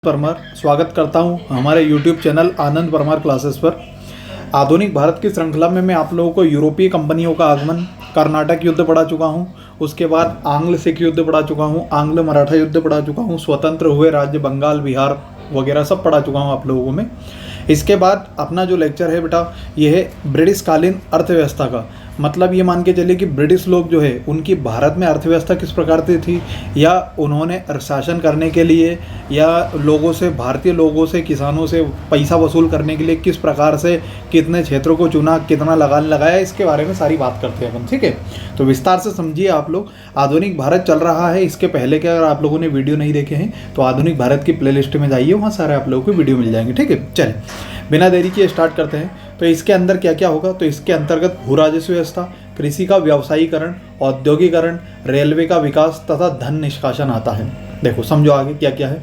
परमार स्वागत करता हूं हमारे YouTube चैनल आनंद परमार क्लासेस पर। आधुनिक भारत की श्रृंखला में मैं आप लोगों को यूरोपीय कंपनियों का आगमन, कर्नाटक युद्ध पढ़ा चुका हूं, उसके बाद आंग्ल सिख युद्ध पढ़ा चुका हूं, आंग्ल मराठा युद्ध पढ़ा चुका हूं, स्वतंत्र हुए राज्य बंगाल बिहार वगैरह सब पढ़ा चुका हूं आप लोगों में। इसके बाद अपना जो लेक्चर है बेटा ये है ब्रिटिश कालीन अर्थव्यवस्था का। मतलब ये मान के चलिए कि ब्रिटिश लोग जो है उनकी भारत में अर्थव्यवस्था किस प्रकार से थी, या उन्होंने शासन करने के लिए या लोगों से, भारतीय लोगों से, किसानों से पैसा वसूल करने के लिए किस प्रकार से कितने क्षेत्रों को चुना, कितना लगान लगाया, इसके बारे में सारी बात करते हैं अपन। ठीक है, तो विस्तार से समझिए आप लोग। आधुनिक भारत चल रहा है, इसके पहले के अगर आप लोगों ने वीडियो नहीं देखे हैं तो आधुनिक भारत की प्लेलिस्ट में जाइए, वहाँ सारे आप लोगों को वीडियो मिल जाएंगे। ठीक है, चलिए बिना देरी किए स्टार्ट करते हैं। तो इसके अंदर क्या क्या होगा, तो इसके अंतर्गत भू राजस्व व्यवस्था, कृषि का व्यावसायीकरण, औद्योगिकरण, रेलवे का विकास तथा धन निष्कासन आता है। देखो समझो आगे क्या क्या है।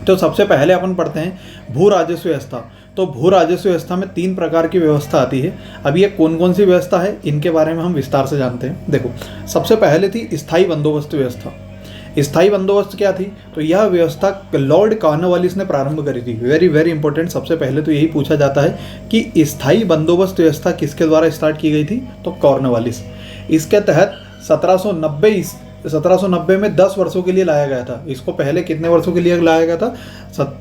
तो सबसे पहले अपन पढ़ते हैं भू राजस्व व्यवस्था। तो भू राजस्व व्यवस्था में 3 प्रकार की व्यवस्था आती है। अब ये कौन कौन सी व्यवस्था है इनके बारे में हम विस्तार से जानते हैं। देखो सबसे पहले थी स्थायी बंदोबस्त व्यवस्था। स्थायी बंदोबस्त क्या थी, तो यह व्यवस्था लॉर्ड कॉर्नवालिस ने प्रारंभ करी थी। वेरी वेरी इंपॉर्टेंट, सबसे पहले तो यही पूछा जाता है कि स्थायी बंदोबस्त व्यवस्था किसके द्वारा स्टार्ट की गई थी, तो कॉर्नवालिस। इसके तहत 1790 में 10 वर्षों के लिए लाया गया था। इसको पहले कितने वर्षों के लिए लाया गया था,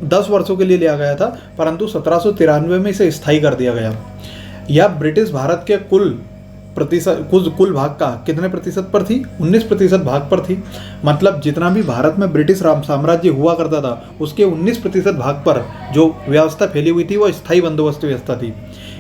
10 वर्षों के लिए लिया गया था, परंतु 1793 में इसे स्थायी कर दिया गया। यह ब्रिटिश भारत के कुल भाग का कितने प्रतिशत पर थी, 19% भाग पर थी। मतलब जितना भी भारत में ब्रिटिश साम्राज्य हुआ करता था उसके 19% भाग पर जो व्यवस्था फैली हुई थी वो स्थायी बंदोबस्त व्यवस्था थी।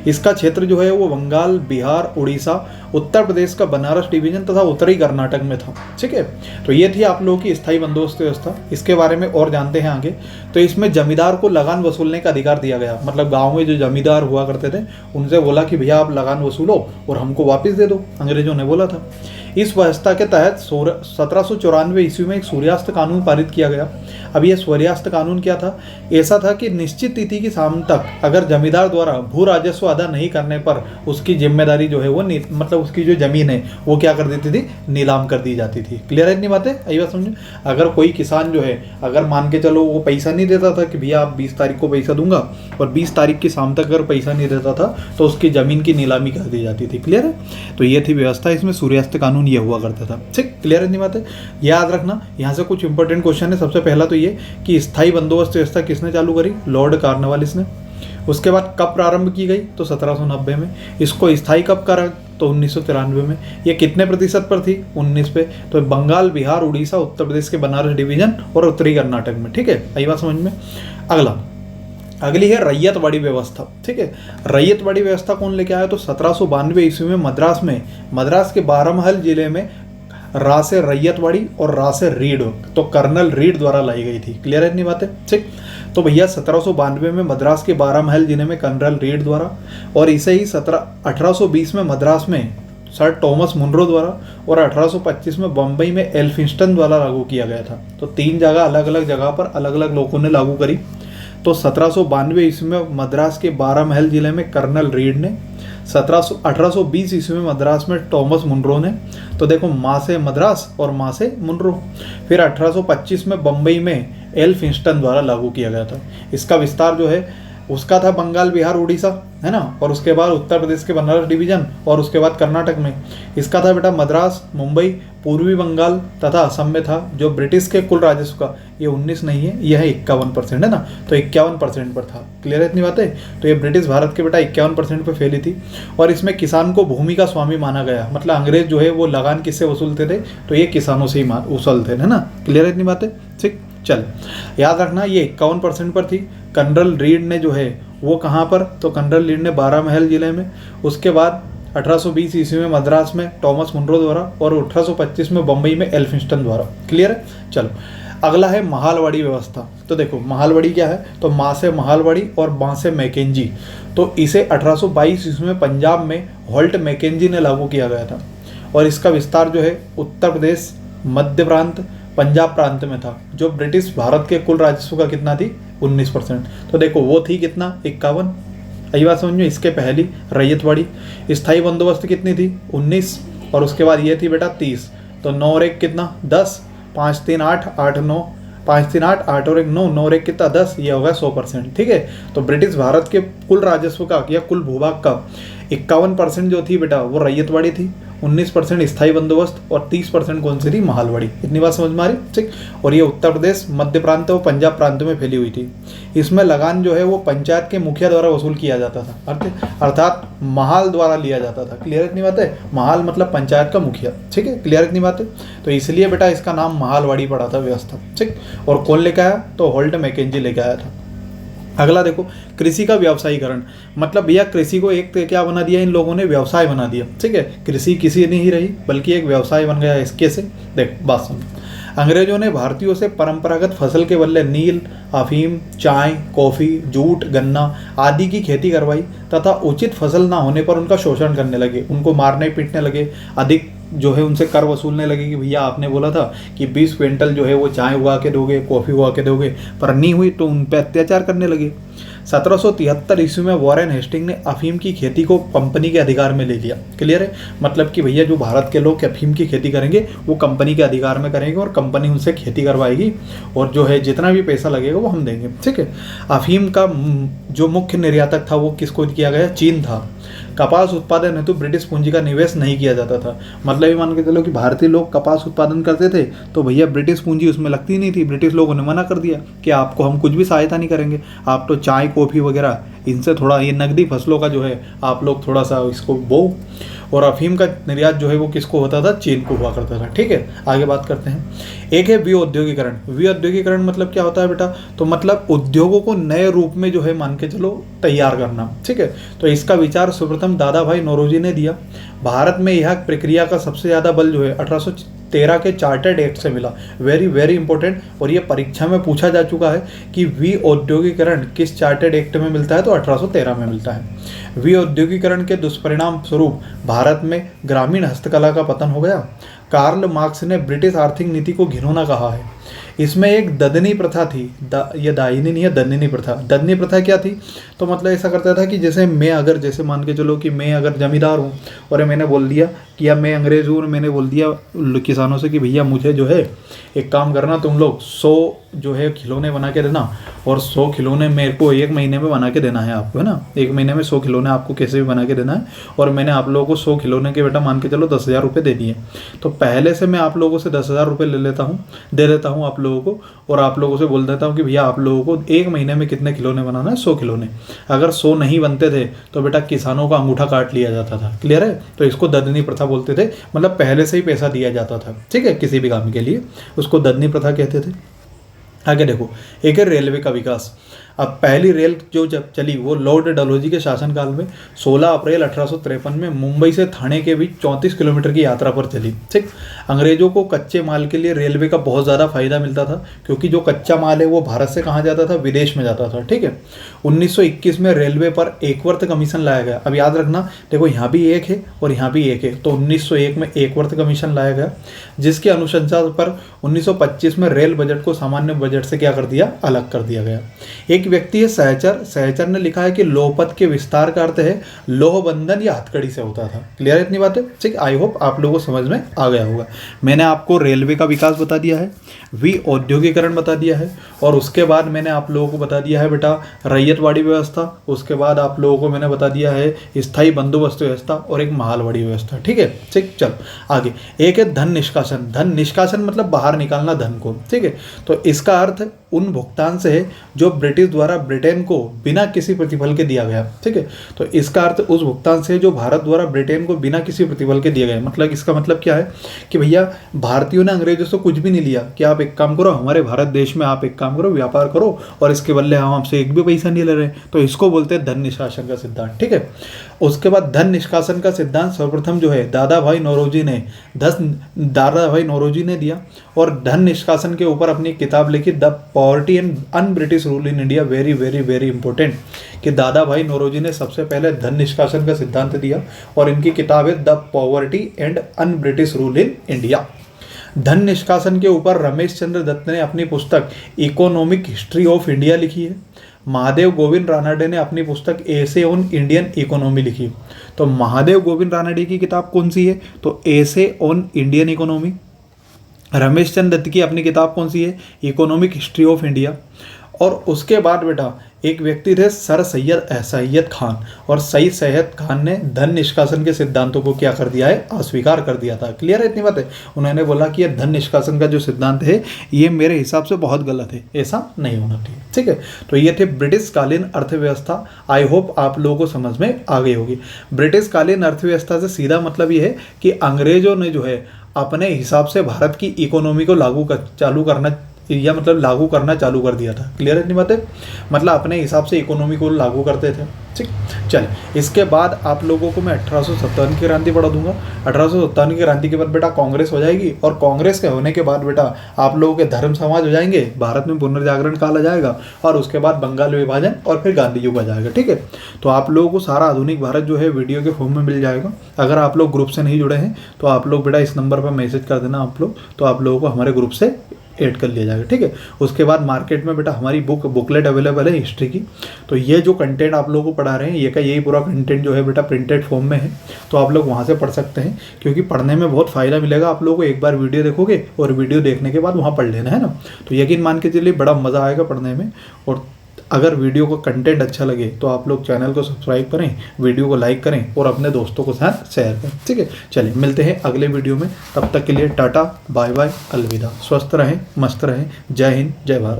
इसका क्षेत्र जो है वो बंगाल, बिहार, उड़ीसा, उत्तर प्रदेश का बनारस डिवीजन तथा उत्तरी कर्नाटक में था। ठीक है, तो ये थी आप लोगों की स्थायी बंदोबस्त व्यवस्था। इसके बारे में और जानते हैं आगे। तो इसमें जमींदार को लगान वसूलने का अधिकार दिया गया। मतलब गांव में जो जमींदार हुआ करते थे उनसे बोला कि भैया आप लगान वसूलो और हमको वापस दे दो, अंग्रेजों ने बोला था। इस व्यवस्था के तहत 1794 ईस्वी में एक सूर्यास्त कानून पारित किया गया। अब यह सूर्यास्त कानून क्या था, ऐसा था कि निश्चित तिथि की शाम तक अगर जमींदार द्वारा भू राजस्व अदा नहीं करने पर उसकी जिम्मेदारी जो है वो मतलब उसकी जो जमीन है वो क्या कर देती थी, नीलाम कर दी जाती थी। क्लियर है इतनी बातें, यही बात समझो। अगर कोई किसान जो है अगर मान के चलो वो पैसा नहीं देता था कि भैया आप 20 तारीख को पैसा दूंगा, और 20 तारीख की शाम तक अगर पैसा नहीं देता था तो उसकी जमीन की नीलामी कर दी जाती थी। क्लियर है, तो ये थी व्यवस्था, इसमें सूर्यास्त कानून ये हुआ करता था। ठीक, क्लियर है इतनी बातें, याद रखना। यहाँ से कुछ इंपॉर्टेंट क्वेश्चन है। सबसे पहला तो ये कि स्थायी बंदोबस्त व्यवस्था किसने चालू करी, लॉर्ड कॉर्नवालिस ने। उसके बाद कब प्रारंभ की गई, तो 1790 में। इसको स्थायी कब करा, तो 1993 में। ये कितने प्रतिशत पर थी, 19 पे। तो बंगाल, बिहार, उड़ीसा, उत्तर प्रदेश के बनारस डिवीजन और उत्तरी कर्नाटक में। ठीक है, यही बात समझ में। अगली है रैयतवाड़ी व्यवस्था। ठीक है, रैयतवाड़ी व्यवस्था कौन लेके आया, तो 1792 ईस्वी में मद्रास के बारामहल जिले में रासे रैयतवाड़ी और रासे रीड, तो कर्नल रीड द्वारा लाई गई थी। क्लियर है इतनी बातें। ठीक, तो भैया 1792 में मद्रास के बारामहल जिले में कर्नल रीड द्वारा, और इसे ही 1820 में मद्रास में सर टॉमस मुनरो द्वारा, और 1825 में बम्बई में एल्फिंस्टन द्वारा लागू किया गया था। तो 3 जगह अलग अलग जगह पर अलग अलग लोगों ने लागू करी। तो 1792 ईस्वी में मद्रास के बारामहल जिले में कर्नल रीड ने, 1820 ईस्वी में मद्रास में टॉमस मुनरो ने। तो देखो माँ से मद्रास और माँ से मुनरो। फिर 1825 में बम्बई में एल्फिंस्टन द्वारा लागू किया गया था। इसका विस्तार जो है उसका था बंगाल, बिहार, उड़ीसा, है ना, और उसके बाद उत्तर प्रदेश के बनारस डिवीजन, और उसके बाद कर्नाटक में। इसका था बेटा मद्रास, मुंबई, पूर्वी बंगाल तथा असम में था। जो ब्रिटिश के कुल राजस्व का ये 19 नहीं है, यह है 51% है ना, तो 51% पर था। क्लियर है इतनी बातें। तो ये ब्रिटिश भारत के बेटा 51% पे फैली थी। और इसमें किसान को भूमि का स्वामी माना गया। मतलब अंग्रेज जो है वो लगान किससे वसूलते थे, तो ये किसानों से ही वसूलते थे, है ना। क्लियर है इतनी बातें। ठीक, चल याद रखना ये 51% पर थी। कर्नल रीड ने जो है वो कहाँ पर, तो कर्नल रीड ने बारामहल जिले में। उसके बाद 1820 ईस्वी में मद्रास में टॉमस मुनरो द्वारा, और 1825 में बम्बई में एल्फिंस्टन द्वारा। क्लियर है, चलो अगला है महालवाड़ी व्यवस्था। तो देखो महालवाड़ी क्या है, तो माँ से महालवाड़ी और बाँ से मैकेंजी। तो इसे 1822 ईस्वी में पंजाब में हॉल्ट मैकेंजी ने लागू किया गया था। और इसका विस्तार जो है उत्तर प्रदेश, मध्य प्रांत, पंजाब प्रांत में था। जो ब्रिटिश भारत के कुल राजस्व का कितना थी, 19%। तो देखो वो थी कितना, 51। यही बात समझो। इसके पहली रैयतवाड़ी स्थायी बंदोबस्त कितनी थी, 19, और उसके बाद ये थी बेटा 30। तो 9 और 1 कितना, 10, 5 3 8, 8 9, 5 3 8, 8 और 1 9, 9 और 1 कितना 10, ये होगा 100%। ठीक है, तो ब्रिटिश भारत के कुल राजस्व का या कुल भूभाग का 51% जो थी बेटा वो रैयतवाड़ी थी, 19% स्थायी बंदोबस्त और 30% कौन सी थी, महालवाड़ी। इतनी बात समझ में आ रही, ठीक। और ये उत्तर प्रदेश, मध्य प्रांत और पंजाब प्रांतों में फैली हुई थी। इसमें लगान जो है वो पंचायत के मुखिया द्वारा वसूल किया जाता था, अर्थात महाल द्वारा लिया जाता था। क्लियर इतनी बात है, महाल मतलब पंचायत का मुखिया। ठीक है, क्लियर इतनी बात है। तो इसलिए बेटा इसका नाम महालवाड़ी पड़ा था व्यवस्था। ठीक, और कौन लेके आया, तो होल्ट मैकेंजी लेके आया था। अगला देखो, कृषि का व्यवसायीकरण, मतलब भैया कृषि को एक क्या बना दिया इन लोगों ने, व्यवसाय बना दिया। ठीक है, कृषि किसी नहीं रही बल्कि एक व्यवसाय बन गया। इसके से देख बात सुन, अंग्रेजों ने भारतीयों से परंपरागत फसल के बदले नील, अफीम, चाय, कॉफ़ी, जूट, गन्ना आदि की खेती करवाई तथा उचित फसल ना होने पर उनका शोषण करने लगे, उनको मारने पीटने लगे, अधिक जो है उनसे कर वसूलने लगे कि भैया आपने बोला था कि 20 क्विंटल जो है वो चाय उगा के दोगे, कॉफ़ी उगा के दोगे, पर नहीं हुई तो उन पर अत्याचार करने लगे। 1773 ईस्वी में वॉरेन हेस्टिंग ने अफीम की खेती को कंपनी के अधिकार में ले लिया। क्लियर है, मतलब कि भैया जो भारत के लोग अफीम की खेती करेंगे वो कंपनी के अधिकार में करेंगे और कंपनी उनसे खेती करवाएगी और जो है जितना भी पैसा लगेगा वो हम देंगे। ठीक है, अफीम का जो मुख्य निर्यातक था वो किसको किया गया, चीन था। कपास उत्पादन हेतु ब्रिटिश पूंजी का निवेश नहीं किया जाता था, मतलब ये मान के चलो कि भारतीय लोग कपास उत्पादन करते थे तो भैया ब्रिटिश पूंजी उसमें लगती नहीं थी। ब्रिटिश लोगों ने मना कर दिया कि आपको हम कुछ भी सहायता नहीं करेंगे, आप तो चाय कॉफ़ी वगैरह इनसे थोड़ा ये नकदी फसलों का जो है आप लोग थोड़ा सा इसको बो। और अफीम का निर्यात जो है वो किसको होता था, चीन को हुआ करता था। ठीक है, आगे बात करते हैं। एक है विऔद्योगीकरण। विऔद्योगीकरण मतलब क्या होता है बेटा, तो मतलब उद्योगों को नए रूप में जो है मान के चलो तैयार करना। ठीक है, तो इसका विचार सर्वप्रथम दादा भाई नौरोजी ने दिया। भारत में यह प्रक्रिया का सबसे ज़्यादा बल जो है 1813 के चार्टर्ड एक्ट से मिला। वेरी वेरी इंपॉर्टेंट, और ये परीक्षा में पूछा जा चुका है कि विऔद्योगीकरण किस चार्टर्ड एक्ट में मिलता है, तो 1813 में मिलता है। विऔद्योगीकरण के दुष्परिणाम स्वरूप भारत में ग्रामीण हस्तकला का पतन हो गया। कार्ल मार्क्स ने ब्रिटिश आर्थिक नीति को घिनौना कहा है। इसमें एक ददनी प्रथा थी, ये दाहिनी नहीं है, ददनी प्रथा। ददनी प्रथा क्या थी, तो मतलब ऐसा करता था कि जैसे मैं अगर जैसे मान के चलो कि मैं अगर जमींदार हूँ और मैंने बोल दिया कि या मैं अंग्रेज़ हूँ और मैंने बोल दिया किसानों से कि भैया मुझे जो है एक काम करना, तुम लोग 100 जो है खिलौने बना के देना और 100 खिलौने मेरे को 1 महीने में बना के देना है आपको, है ना। 1 महीने में 100 खिलौने आपको कैसे भी बना के देना है, और मैंने आप लोगों को 100 खिलौने के बेटा मान के चलो 10,000 रुपये दे दिए। तो पहले से मैं आप लोगों से 10,000 रुपये ले लेता हूँ, दे देता हूँ आप लोगों को, और आप लोगों से बोल देता हूँ कि भैया आप लोगों को 1 महीने में कितने खिलौने बनाना है, 100 खिलौने। अगर 100 नहीं बनते थे तो बेटा किसानों का अंगूठा काट लिया जाता था। क्लियर है, तो इसको ददनी प्रथा बोलते थे, मतलब पहले से ही पैसा दिया जाता था। ठीक है, किसी भी काम के लिए उसको ददनी प्रथा कहते थे। आगे देखो, एक है रेलवे का विकास। अब पहली रेल जो जब चली वो लॉर्ड डलहौजी के शासनकाल में 16 अप्रैल 1853 में मुंबई से थाने के बीच 34 किलोमीटर की यात्रा पर चली। ठीक, अंग्रेजों को कच्चे माल के लिए रेलवे का बहुत ज़्यादा फायदा मिलता था, क्योंकि जो कच्चा माल है वो भारत से कहाँ जाता था, विदेश में जाता था। ठीक है, 1921 में रेलवे पर एकवर्त कमीशन लाया गया। अब याद रखना, देखो यहाँ भी एक है और यहाँ भी एक है, तो 1901 में एकवर्त कमीशन लाया गया, जिसकी अनुशंसा पर 1925 में रेल बजट को सामान्य बजट से क्या कर दिया, अलग कर दिया गया। एक व्यक्ति है सहचर, सहचर ने लिखा है कि लोहपथ के विस्तार का अर्थ है लोह बंधन या हथकड़ी से होता था। क्लियर है इतनी बातें, ठीक। आई होप आप लोगों को समझ में आ गया होगा। मैंने आपको रेलवे का विकास बता दिया है, विऔद्योगीकरण बता दिया है, और उसके बाद मैंने आप लोगों को बता दिया है बेटा रैयतवाड़ी व्यवस्था, उसके बाद आप लोगों को मैंने बता दिया है स्थायी बंदोबस्त व्यवस्था और एक महालवाड़ी व्यवस्था। ठीक है, ठीक। चल आगे, एक है धन निष्कासन। धन निष्कासन मतलब बाहर निकालना धन को। ठीक है, तो इसका अर्थ उन भुगतान से है जो ब्रिटिश द्वारा ब्रिटेन को बिना किसी प्रतिफल के दिया गया। ठीक है, तो इसका अर्थ उस भुगतान से जो भारत द्वारा ब्रिटेन को बिना किसी प्रतिफल के दिया गया। मतलब इसका मतलब क्या है कि भैया भारतीयों ने अंग्रेजों से कुछ भी नहीं लिया कि आप एक काम करो, हमारे भारत देश में आप एक काम करो, व्यापार करो, और इसके बदले हम आपसे एक भी पैसा नहीं ले रहे। तो इसको बोलते हैं धन निष्कासन का सिद्धांत। ठीक है, उसके बाद धन निष्कासन का सिद्धांत सर्वप्रथम जो है दादा भाई नौरोजी ने दिया, और धन निष्कासन के ऊपर अपनी किताब लिखी the poverty and un British rule in India. Very very very important कि दादा भाई नौरोजी ने सबसे पहले धन निष्कासन का सिद्धांत दिया, और इनकी किताब है the poverty and un British rule in India. धन निष्कासन के ऊपर रमेश चंद्र दत्त ने अपनी पुस्तक इकोनॉमिक हिस्ट्री ऑफ इंडिया लिखी है। महादेव गोविंद रानडे ने अपनी पुस्तक एसे ऑन इंडियन इकोनॉमी लिखी। तो महादेव गोविंद रानडे की किताब कौन सी है, तो essay on Indian economy. Ramesh Chandra Dutt की अपनी किताब कौन सी है, इकोनॉमिक हिस्ट्री ऑफ इंडिया। और उसके बाद बेटा एक व्यक्ति थे सर सैयद खान, और सैयद खान ने धन निष्कासन के सिद्धांतों को क्या कर दिया है, अस्वीकार कर दिया था। क्लियर है इतनी बात है। उन्होंने बोला कि ये धन निष्कासन का जो सिद्धांत है ये मेरे हिसाब से बहुत गलत है, ऐसा नहीं होना चाहिए। ठीक है, तो ये थे ब्रिटिश कालीन अर्थव्यवस्था। आई होप आप लोगों को समझ में आ गई होगी। ब्रिटिश कालीन अर्थव्यवस्था से सीधा मतलब ये है कि अंग्रेजों ने जो है अपने हिसाब से भारत की इकोनॉमी को लागू करना चालू कर दिया था। क्लियर है इतनी बात है, मतलब अपने हिसाब से इकोनॉमी को लागू करते थे। ठीक, चलिए इसके बाद आप लोगों को मैं 1857 की क्रांति पढ़ा दूंगा। 1857 की क्रांति के बाद बेटा कांग्रेस हो जाएगी, और कांग्रेस के होने के बाद बेटा आप लोगों के धर्म समाज हो जाएंगे, भारत में पुनर्जागरण काल आ जाएगा, और उसके बाद बंगाल विभाजन, और फिर गांधी युग आ जाएगा। ठीक है, तो आप लोगों को सारा आधुनिक भारत जो है वीडियो के फॉर्म में मिल जाएगा। अगर आप लोग ग्रुप से नहीं जुड़े हैं तो आप लोग बेटा इस नंबर पर मैसेज कर देना आप लोग, तो आप लोगों को हमारे ग्रुप से ऐड कर लिया जाएगा। ठीक है, उसके बाद मार्केट में बेटा हमारी बुकलेट अवेलेबल है हिस्ट्री की। तो ये जो कंटेंट आप लोगों को पढ़ा रहे हैं, ये का यही पूरा कंटेंट जो है बेटा प्रिंटेड फॉर्म में है, तो आप लोग वहाँ से पढ़ सकते हैं, क्योंकि पढ़ने में बहुत फ़ायदा मिलेगा आप लोगों को। एक बार वीडियो देखोगे और वीडियो देखने के बाद वहाँ पढ़ लेना है ना, तो यकीन मान के चलिए बड़ा मज़ा आएगा पढ़ने में। और अगर वीडियो का कंटेंट अच्छा लगे तो आप लोग चैनल को सब्सक्राइब करें, वीडियो को लाइक करें, और अपने दोस्तों के साथ शेयर करें। ठीक है, चलिए मिलते हैं अगले वीडियो में। तब तक के लिए टाटा बाय बाय, अलविदा। स्वस्थ रहें, मस्त रहें। जय हिंद, जय भारत।